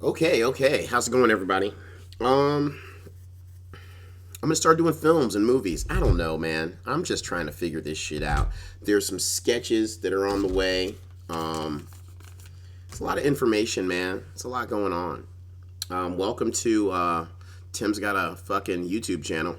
Okay. How's it going, everybody? Um, I'm gonna start doing films and movies. I don't know, man. I'm just trying to figure this shit out. There's some sketches that are on the way. Um, it's a lot of information, man. It's a lot going on. Welcome to Tim's got a fucking YouTube channel.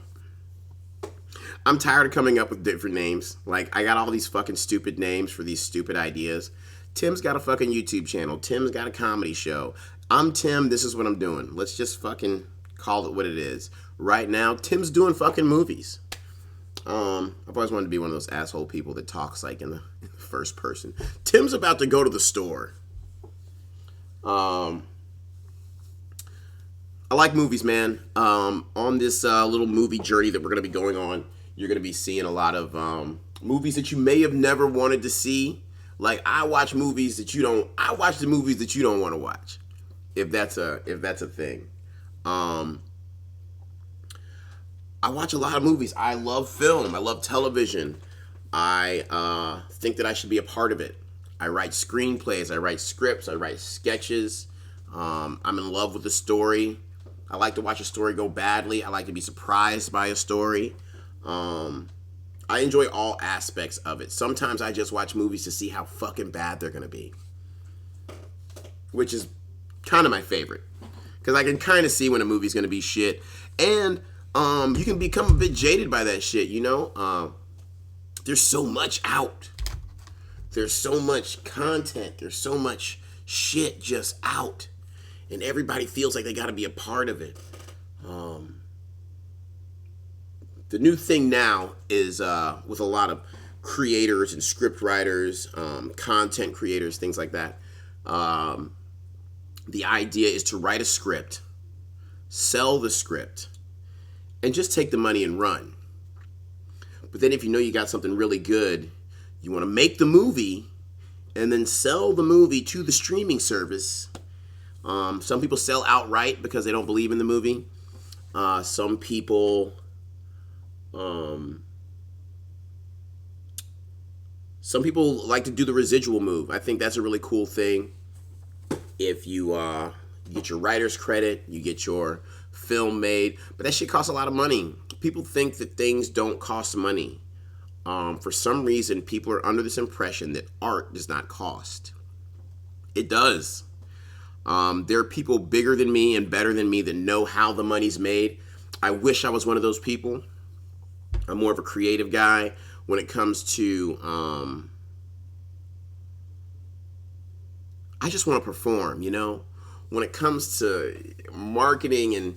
I'm tired of coming up with different names. Like, I got all these fucking stupid names for these stupid ideas. Tim's got a fucking YouTube channel. Tim's got a comedy show. I'm Tim. This is what I'm doing. Let's just fucking call it what it is. Right now, Tim's doing fucking movies. I've always wanted to be one of those asshole people that talks like in the first person. Tim's about to go to the store. Um, I like movies, man. On this little movie journey that we're going to be going on, you're going to be seeing a lot of movies that you may have never wanted to see. Like, I watch movies that you don't. I watch the movies that you don't want to watch. If that's a thing. Um, I watch a lot of movies. I love film. I love television. I think that I should be a part of it. I write screenplays. I write scripts. I write sketches. I'm in love with the story. I like to watch a story go badly. I like to be surprised by a story. I enjoy all aspects of it. Sometimes I just watch movies to see how fucking bad they're gonna be, which is kind of my favorite because I can kind of see when a movie's gonna be shit, and you can become a bit jaded by that shit. There's so much out. There's so much content. There's so much shit just out, and everybody feels like they got to be a part of it. The new thing now is with a lot of creators and script writers, content creators, things like that. The idea is to write a script, sell the script, and just take the money and run. But then if you know you got something really good, you want to make the movie and then sell the movie to the streaming service. Some people sell outright because they don't believe in the movie. Some people some people like to do the residual move. I think that's a really cool thing. If you get your writer's credit, you get your film made, but that shit costs a lot of money. People think that things don't cost money. For some reason, people are under this impression that art does not cost. It does. There are people bigger than me and better than me that know how the money's made. I wish I was one of those people. I'm more of a creative guy when it comes to I just want to perform, When it comes to marketing and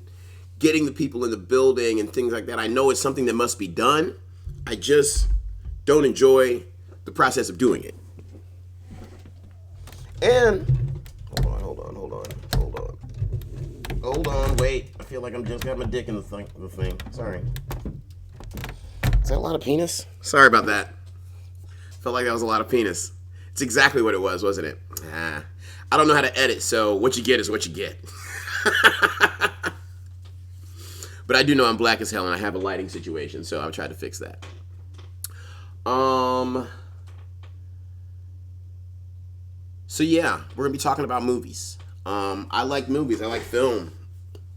getting the people in the building and things like that, I know it's something that must be done. I just don't enjoy the process of doing it. And hold on, wait. I feel like I'm just got my dick in the thing. Sorry. Is that a lot of penis? Sorry about that. Felt like that was a lot of penis. It's exactly what it was, wasn't it? I don't know how to edit, so what you get is what you get. But I do know I'm black as hell and I have a lighting situation, so I'll try to fix that. So yeah, we're gonna be talking about movies. I like movies. I like film.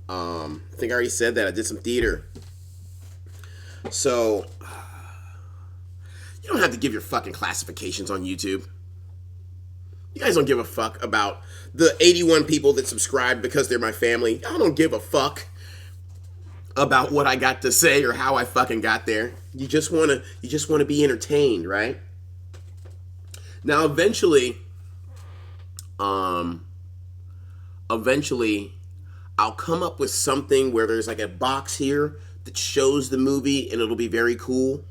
I think I already said that. I did some theater. So you don't have to give your fucking classifications on YouTube. You guys don't give a fuck about the 81 people that subscribe because they're my family. Y'all don't give a fuck about what I got to say or how I fucking got there. You just wanna be entertained, right? Now eventually I'll come up with something where there's like a box here that shows the movie and it'll be very cool.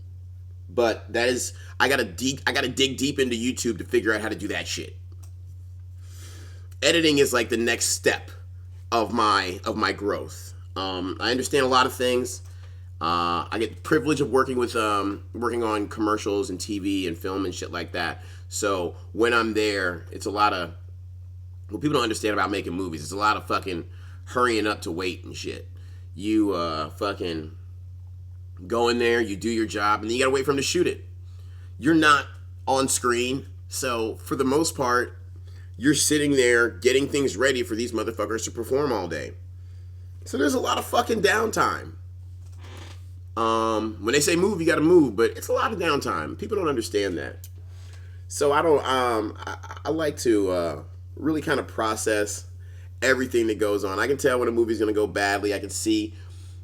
But that is I gotta dig deep into YouTube to figure out how to do that shit. Editing is like the next step of my growth. I understand a lot of things. I get the privilege of working on commercials and TV and film and shit like that. So when I'm there, it's a lot of what people don't understand about making movies. It's a lot of fucking hurrying up to wait and shit. You fucking go in there, you do your job, and then you gotta wait for them to shoot it. You're not on screen, so for the most part, you're sitting there getting things ready for these motherfuckers to perform all day. So there's a lot of fucking downtime. When they say move, you gotta move, but it's a lot of downtime. People don't understand that. So I don't, I like to really kind of process everything that goes on. I can tell when a movie's gonna go badly. I can see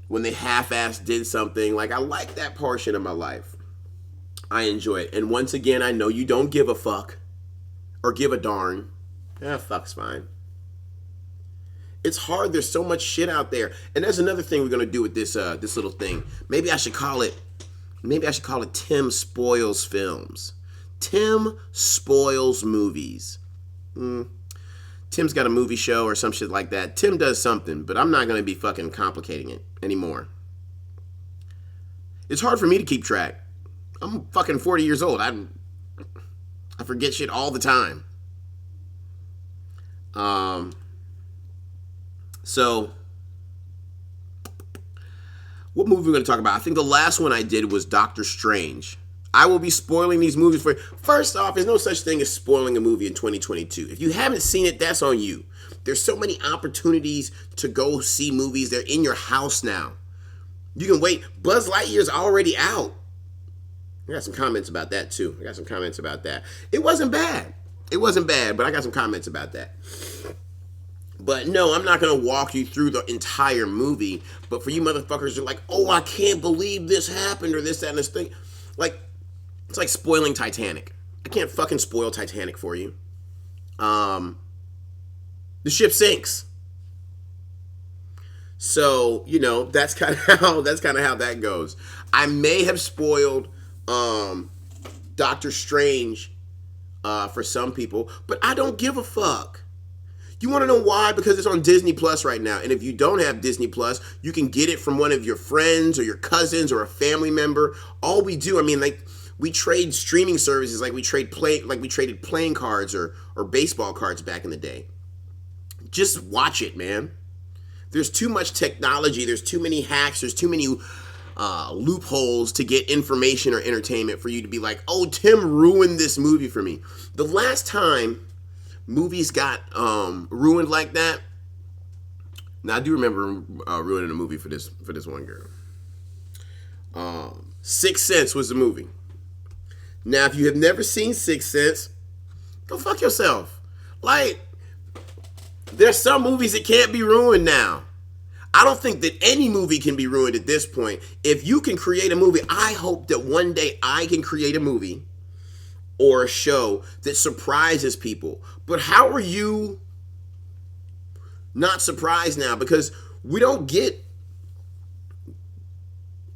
when they half-assed did something. Like, I like that portion of my life. I enjoy it. And once again, I know you don't give a fuck or give a darn. Fuck's fine. It's hard. There's so much shit out there. And there's another thing we're gonna do with this this little thing. Maybe I should call it Tim Spoils Films. Tim Spoils Movies. Tim's got a movie show or some shit like that. Tim does something, but I'm not gonna be fucking complicating it anymore. It's hard for me to keep track. I'm fucking 40 years old. I forget shit all the time. So, what movie are we going to talk about? I think the last one I did was Doctor Strange. I will be spoiling these movies for you. First off, there's no such thing as spoiling a movie in 2022. If you haven't seen it, that's on you. There's so many opportunities to go see movies. They're in your house now. You can wait. Buzz Lightyear's already out. I got some comments about that, too. It wasn't bad. But I got some comments about that. But no, I'm not going to walk you through the entire movie. But for you motherfuckers, you're like, oh, I can't believe this happened or this, that, and this thing. Like, it's like spoiling Titanic. I can't fucking spoil Titanic for you. The ship sinks. So, you know, that's kind of how that goes. I may have spoiled Doctor Strange for some people, but I don't give a fuck. You want to know why? Because it's on Disney Plus right now. And if you don't have Disney Plus, you can get it from one of your friends or your cousins or a family member. All we do, I mean, like, we trade streaming services like we traded playing cards or baseball cards back in the day. Just watch it, man. There's too much technology. There's too many hacks. There's too many loopholes to get information or entertainment for you to be like, oh, Tim ruined this movie for me. The last time movies got ruined like that. Now I do remember ruining a movie for this one girl. Sixth Sense was the movie. Now, if you have never seen Sixth Sense, go fuck yourself. Like, there's some movies that can't be ruined now. I don't think that any movie can be ruined at this point. If you can create a movie, I hope that one day I can create a movie or a show that surprises people. But how are you not surprised now? Because we don't get...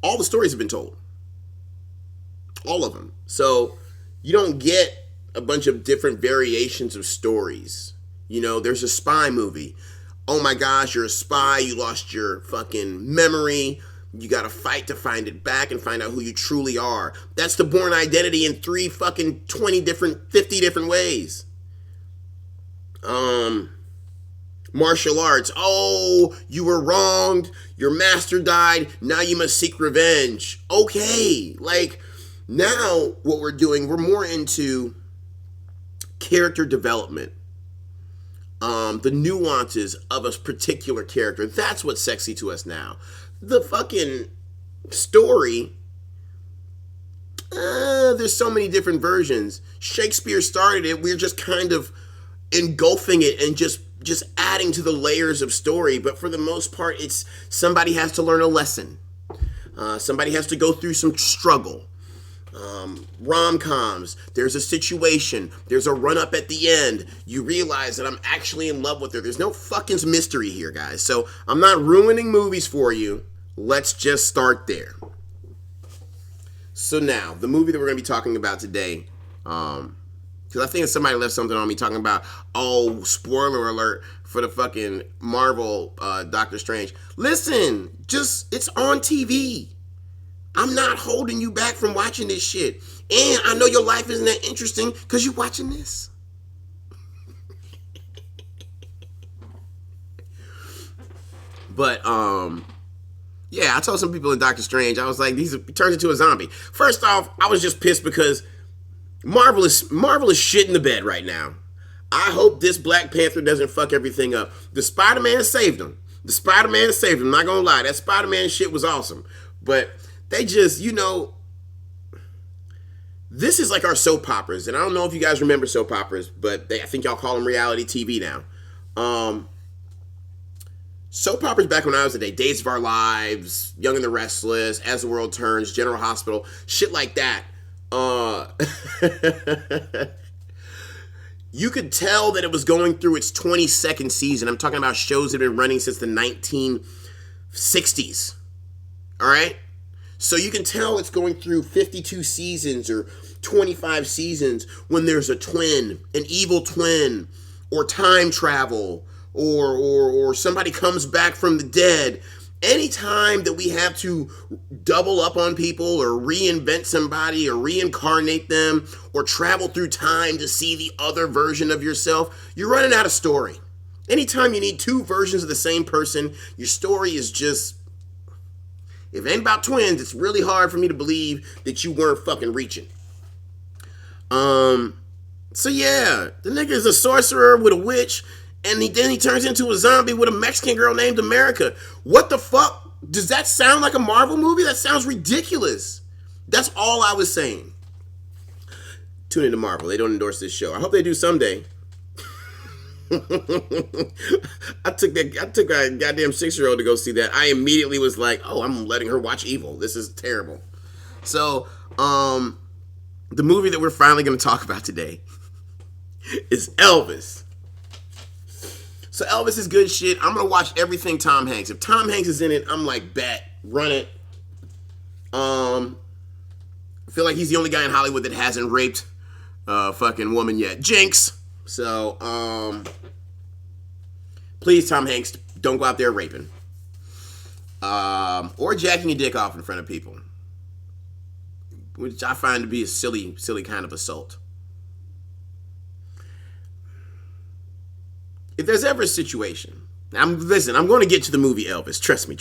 all the stories have been told. All of them. So you don't get a bunch of different variations of stories. You know, there's a spy movie. Oh my gosh, you're a spy. You lost your fucking memory. You gotta fight to find it back and find out who you truly are. That's the Bourne Identity in 50 different ways. Martial arts. Oh, you were wronged. Your master died. Now you must seek revenge. Okay. Like, now what we're doing, we're more into character development. The nuances of a particular character. That's what's sexy to us now. The fucking story, there's so many different versions. Shakespeare started it. We're just kind of engulfing it and just adding to the layers of story. But for the most part, it's somebody has to learn a lesson. Somebody has to go through some struggle. Rom-coms, there's a situation, there's a run-up at the end, you realize that I'm actually in love with her. There's no fucking mystery here, guys. So I'm not ruining movies for you. Let's just start there. So now, the movie that we're going to be talking about today, because I think somebody left something on me talking about, oh, spoiler alert for the fucking Marvel Doctor Strange. Listen, it's on TV. I'm not holding you back from watching this shit. And I know your life isn't that interesting because you're watching this. But, yeah, I told some people in Doctor Strange, I was like, he turns into a zombie. First off, I was just pissed because Marvel is shit in the bed right now. I hope this Black Panther doesn't fuck everything up. The Spider-Man saved him. I'm not gonna lie. That Spider-Man shit was awesome. But they just, this is like our soap operas. And I don't know if you guys remember soap operas, but I think y'all call them reality TV now. Soap operas back when I was a day, Days of Our Lives, Young and the Restless, As the World Turns, General Hospital, shit like that. You could tell that it was going through its 22nd season. I'm talking about shows that have been running since the 1960s. All right? So you can tell it's going through 52 seasons or 25 seasons when there's a twin, an evil twin, or time travel, or somebody comes back from the dead. Anytime that we have to double up on people or reinvent somebody or reincarnate them or travel through time to see the other version of yourself, you're running out of story. Anytime you need two versions of the same person, your story is just... If it ain't about twins, it's really hard for me to believe that you weren't fucking reaching. So yeah, the nigga is a sorcerer with a witch, and then he turns into a zombie with a Mexican girl named America. What the fuck? Does that sound like a Marvel movie? That sounds ridiculous. That's all I was saying. Tune into Marvel. They don't endorse this show. I hope they do someday. I took a goddamn 6-year-old to go see that. I immediately was like, oh, I'm letting her watch Evil. This is terrible. So, the movie that we're finally going to talk about today is Elvis. So Elvis is good shit. I'm going to watch everything Tom Hanks. If Tom Hanks is in it, I'm like, bet, run it. I feel like he's the only guy in Hollywood that hasn't raped a fucking woman yet. Jinx. So, please, Tom Hanks, don't go out there raping. Or jacking your dick off in front of people. Which I find to be a silly kind of assault. If there's ever a situation, I'm going to get to the movie Elvis. Trust me.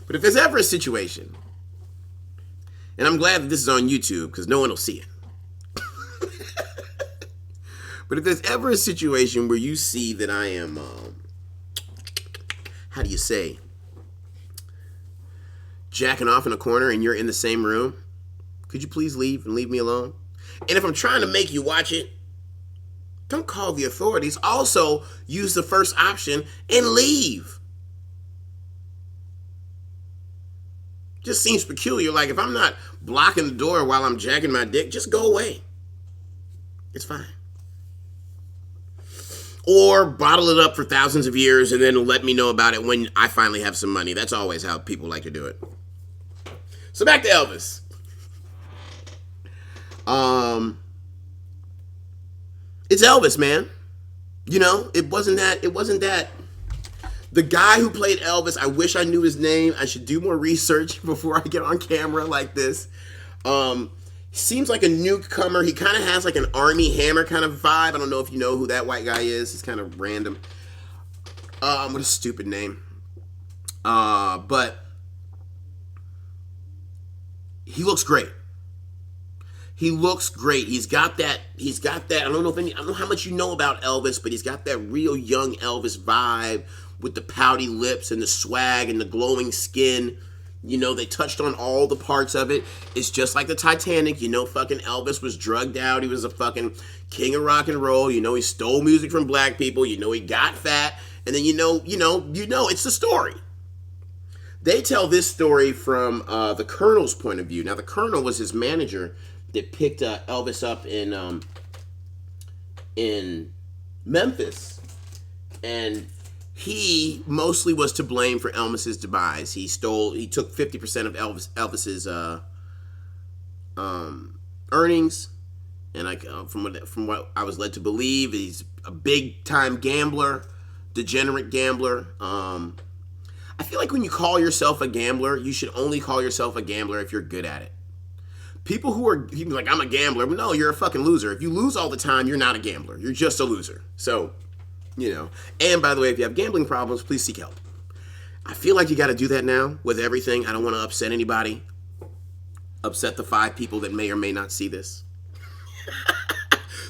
But if there's ever a situation, and I'm glad that this is on YouTube because no one will see it. But if there's ever a situation where you see that I am, how do you say, jacking off in a corner and you're in the same room, could you please leave and leave me alone? And if I'm trying to make you watch it, don't call the authorities. Also, use the first option and leave. Just seems peculiar. Like, if I'm not blocking the door while I'm jacking my dick, just go away. It's fine. Or bottle it up for thousands of years and then let me know about it when I finally have some money. That's always how people like to do it. So back to Elvis. It's Elvis, man. It wasn't that. The guy who played Elvis, I wish I knew his name. I should do more research before I get on camera like this. Seems like a newcomer. He kind of has like an Army Hammer kind of vibe. I don't know if you know who that white guy is. He's kind of random. What a stupid name. But he looks great. He's got that. I don't know how much you know about Elvis, but he's got that real young Elvis vibe with the pouty lips and the swag and the glowing skin. They touched on all the parts of it. It's just like the Titanic. Fucking Elvis was drugged out. He was a fucking king of rock and roll. He stole music from black people. He got fat. And then it's the story. They tell this story from the Colonel's point of view. Now, the Colonel was his manager that picked Elvis up in Memphis. And he mostly was to blame for Elvis's demise. He took 50% of Elvis's earnings, and from what I was led to believe, he's a big time gambler, degenerate gambler. I feel like when you call yourself a gambler, you should only call yourself a gambler if you're good at it. People who are like, I'm a gambler, no, you're a fucking loser. If you lose all the time, you're not a gambler. You're just a loser. So. And by the way, if you have gambling problems, please seek help. I feel like you got to do that now with everything. I don't want to upset anybody. Upset the 5 people that may or may not see this.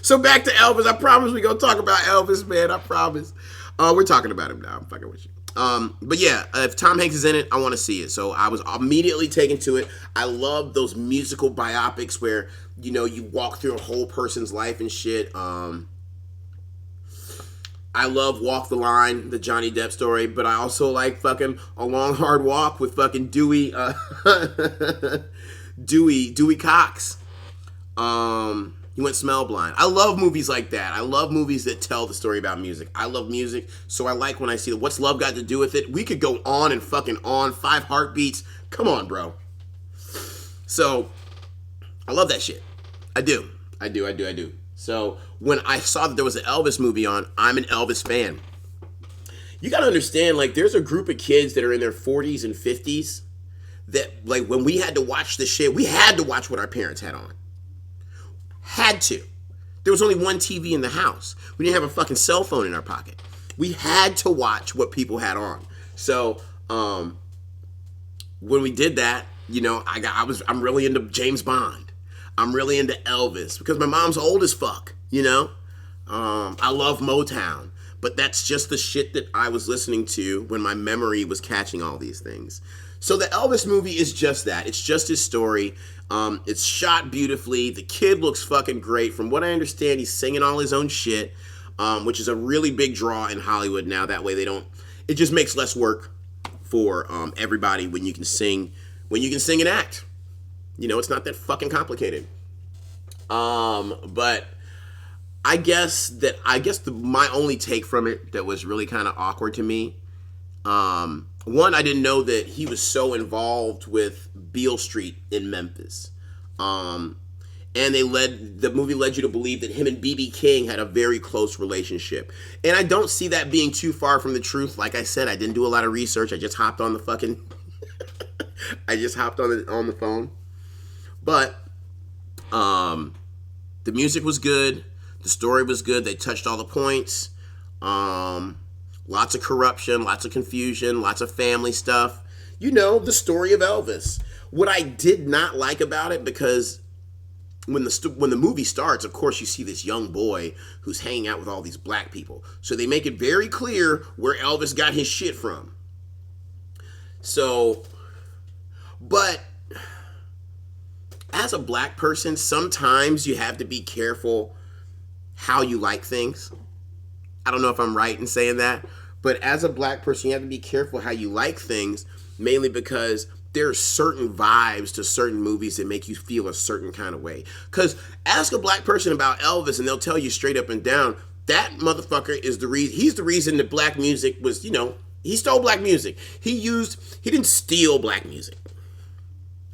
So back to Elvis. I promise we gonna talk about Elvis, man. I promise. We're talking about him now. I'm fucking with you. But yeah, if Tom Hanks is in it, I want to see it. So I was immediately taken to it. I love those musical biopics where, you know, you walk through a whole person's life and shit. I love Walk the Line, the Johnny Depp story, but I also like fucking A Long Hard Walk with fucking Dewey Cox. He went smell blind. I love movies like that. I love movies that tell the story about music. I love music, so I like when I see What's Love Got to Do with It? We could go on and fucking on. 5 Heartbeats. Come on, bro. So, I love that shit. I do. So, when I saw that there was an Elvis movie on, I'm an Elvis fan. You gotta understand, like, there's a group of kids that are in their 40s and 50s that, like, when we had to watch the shit, we had to watch what our parents had on. Had to. There was only one TV in the house. We didn't have a fucking cell phone in our pocket. We had to watch what people had on. So, when we did that, you know, I'm really into James Bond. I'm really into Elvis because my mom's old as fuck, you know? I love Motown, but that's just the shit that I was listening to when my memory was catching all these things. So the Elvis movie is just that. It's just his story. It's shot beautifully. The kid looks fucking great. From what I understand, he's singing all his own shit, which is a really big draw in Hollywood now. That way it just makes less work for everybody when you can sing and act. You know, it's not that fucking complicated. But I guess my only take from it that was really kind of awkward to me, one, I didn't know that he was so involved with Beale Street in Memphis. And the movie led you to believe that him and B.B. King had a very close relationship. And I don't see that being too far from the truth. Like I said, I didn't do a lot of research. I just hopped on the fucking on the phone. But the music was good. The story was good. They touched all the points. Lots of corruption, lots of confusion, lots of family stuff. You know, the story of Elvis. What I did not like about it, because when the movie starts, of course, you see this young boy who's hanging out with all these black people. So they make it very clear where Elvis got his shit from. So, but as a black person, sometimes you have to be careful how you like things. I don't know if I'm right in saying that, but as a black person, you have to be careful how you like things, mainly because there are certain vibes to certain movies that make you feel a certain kind of way. Because ask a black person about Elvis and they'll tell you straight up and down, that motherfucker is he's the reason that black music was, you know, he stole black music. He didn't steal black music.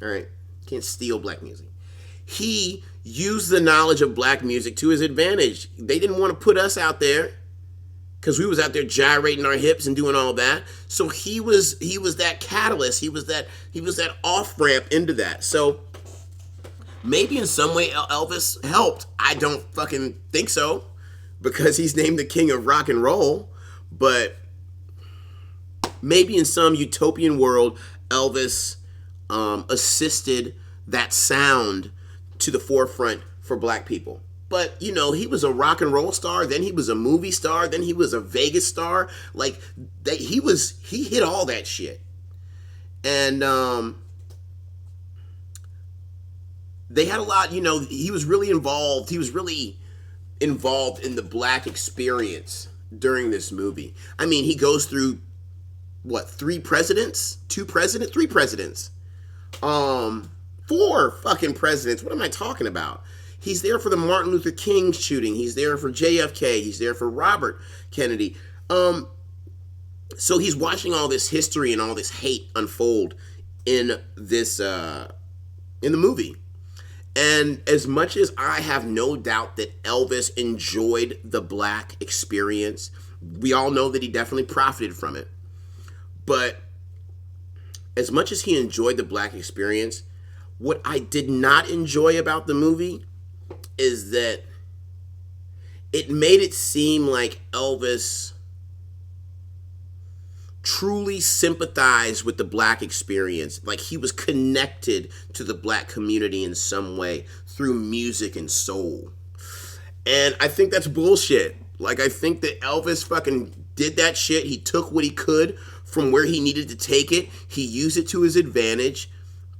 All right? Can't steal black music. He used the knowledge of black music to his advantage. They didn't want to put us out there because we was out there gyrating our hips and doing all that. So he was that catalyst. He was that off ramp into that. So maybe in some way Elvis helped. I don't fucking think so, because he's named the king of rock and roll. But maybe in some utopian world, Elvis assisted that sound to the forefront for black people. But, you know, he was a rock and roll star, then he was a movie star, then he was a Vegas star. Like, he hit all that shit. And they had a lot, you know, he was really involved in the black experience during this movie. I mean, he goes through, what, 3 presidents? 3 presidents. 4 fucking presidents. What am I talking about? He's there for the Martin Luther King shooting. He's there for JFK. He's there for Robert Kennedy. So he's watching all this history and all this hate unfold in this in the movie. And as much as I have no doubt that Elvis enjoyed the black experience, we all know that he definitely profited from it. But as much as he enjoyed the black experience, what I did not enjoy about the movie is that it made it seem like Elvis truly sympathized with the black experience, like he was connected to the black community in some way through music and soul. And I think that's bullshit. Like, I think that Elvis fucking did that shit. He took what he could from where he needed to take it. He used it to his advantage.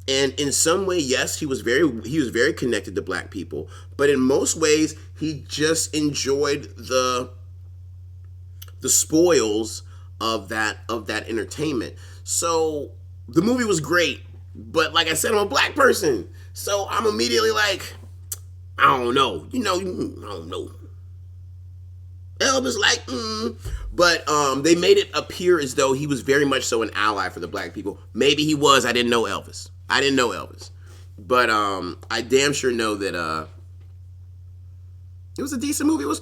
And in some way, yes, he was very connected to black people. But in most ways, he just enjoyed the spoils of that entertainment. So the movie was great. But like I said, I'm a black person. So I'm immediately like, I don't know. I don't know. Elvis but they made it appear as though he was very much so an ally for the black people. Maybe he was. I didn't know Elvis. But I damn sure know that it was a decent movie. It was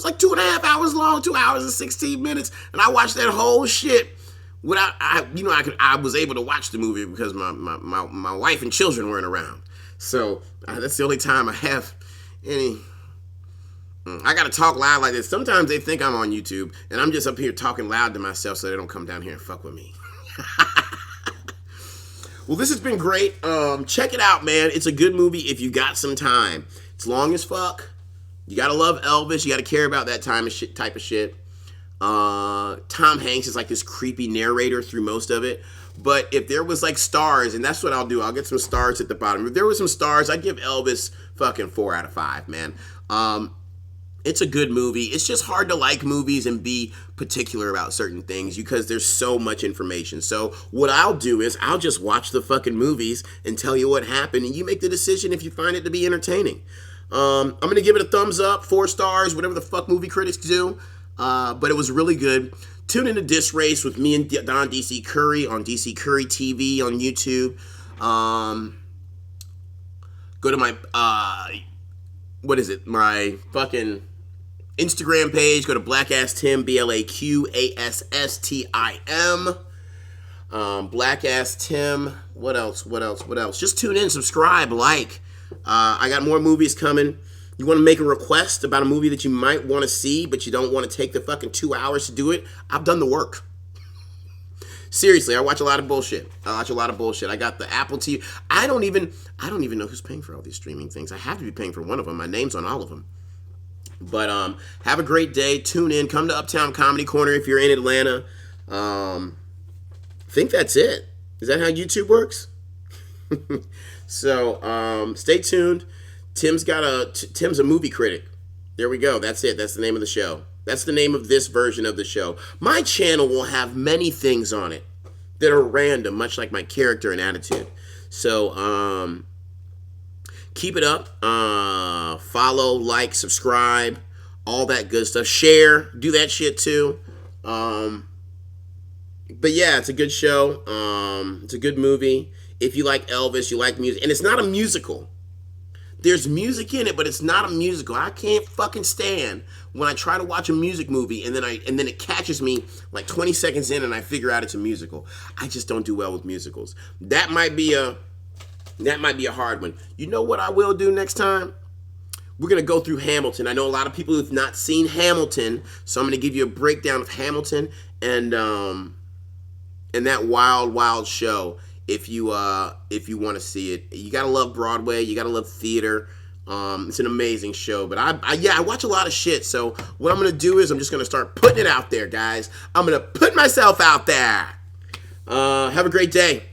like 2.5 hours long, 2 hours and 16 minutes, and I watched that whole shit without I was able to watch the movie because my wife and children weren't around. So that's the only time I have any. I gotta talk loud like this. Sometimes they think I'm on YouTube, and I'm just up here talking loud to myself so they don't come down here and fuck with me. Well, this has been great. Check it out, man. It's a good movie if you got some time. It's long as fuck. You gotta love Elvis. You gotta care about that type of shit. Tom Hanks is like this creepy narrator through most of it. But if there was like stars, and that's what I'll do, I'll get some stars at the bottom. If there was some stars, I'd give Elvis fucking 4 out of 5, man. It's a good movie. It's just hard to like movies and be particular about certain things because there's so much information. So what I'll do is I'll just watch the fucking movies and tell you what happened, and you make the decision if you find it to be entertaining. I'm going to give it a thumbs up, 4 stars, whatever the fuck movie critics do. But it was really good. Tune into Disc Race with me and Don DC Curry on DC Curry TV on YouTube. Go to my, my fucking Instagram page. Go to Blackass Tim, BLAQASSTIM. Blackass Tim. What else? Just tune in, subscribe, like. I got more movies coming. You want to make a request about a movie that you might want to see, but you don't want to take the fucking 2 hours to do it? I've done the work. Seriously, I watch a lot of bullshit. I got the Apple TV. I don't even know who's paying for all these streaming things. I have to be paying for one of them. My name's on all of them. But have a great day. Tune in. Come to Uptown Comedy Corner if you're in Atlanta. I think that's it. Is that how YouTube works? So stay tuned. Tim's a movie critic. There we go. That's it. That's the name of the show. That's the name of this version of the show. My channel will have many things on it that are random, much like my character and attitude. So keep it up. Follow, like, subscribe, all that good stuff. Share. Do that shit too. But yeah, it's a good show. It's a good movie. If you like Elvis, you like music. And it's not a musical. There's music in it, but it's not a musical. I can't fucking stand when I try to watch a music movie and then it catches me like 20 seconds in and I figure out it's a musical. I just don't do well with musicals. That might be a hard one. You know what I will do next time? We're going to go through Hamilton. I know a lot of people who've not seen Hamilton, so I'm going to give you a breakdown of Hamilton and that wild, wild show. If you want to see it, you gotta love Broadway. You gotta love theater. It's an amazing show. But I watch a lot of shit. So what I'm gonna do is I'm just gonna start putting it out there, guys. I'm gonna put myself out there. Have a great day.